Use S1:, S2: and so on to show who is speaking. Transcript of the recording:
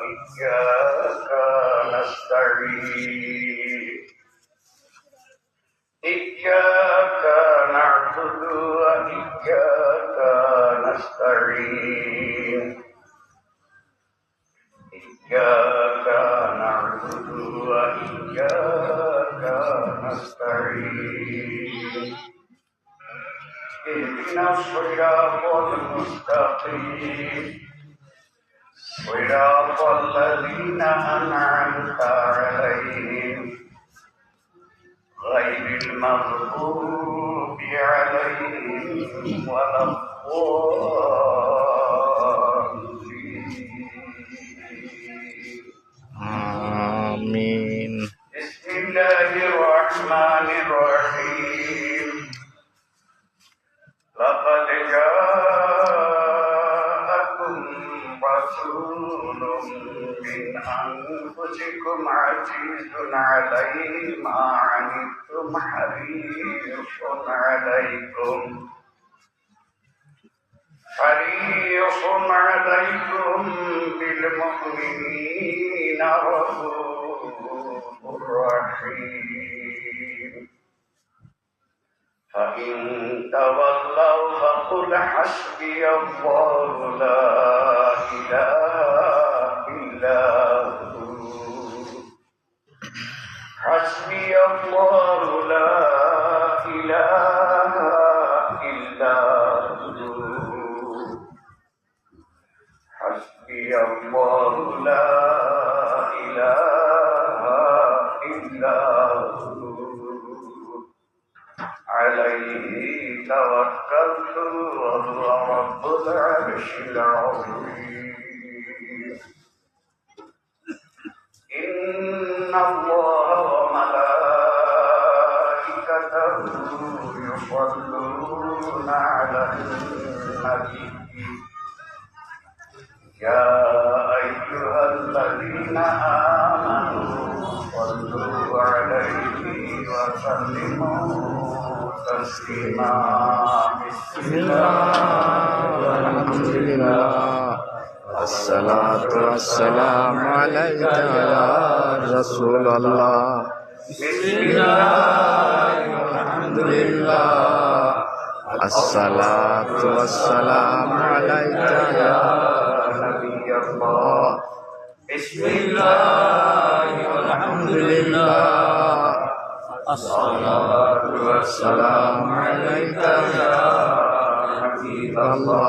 S1: وإياك نستعين إياك نعبد وإياك نستعين إياك نعبد وإياك نستعين اهدنا الصراط المستقيم صراط الذين أنعمت عليهم غير المغضوب عليهم ولا الضالين
S2: آمين.
S1: بسم الله الرحمن الرحيم لقد جاءكم رسول من أنفسكم عزيز عليه ما عنتم حريص عليكم بالمؤمنين رؤوف رحيم فإن تولوا فقل حسبي الله لا إله إلا هو حسبي الله لا إله إلا هو حسبي الله لا إله إلا هو عليه توكلت وهو رب العرش العظيم إن الله وملائكته يصلون على النبي يا أيها الذين آمنوا صلوا عليه وسلموا تسليما
S2: بسم الله والحمد لله والصلاة والسلام عليك يا رسول الله
S1: بسم الله
S2: والحمد لله الصلاة والسلام عليك يا
S1: نبي الله
S2: بسم الله والحمد لله الصلاة والسلام عليك يا حبيب الله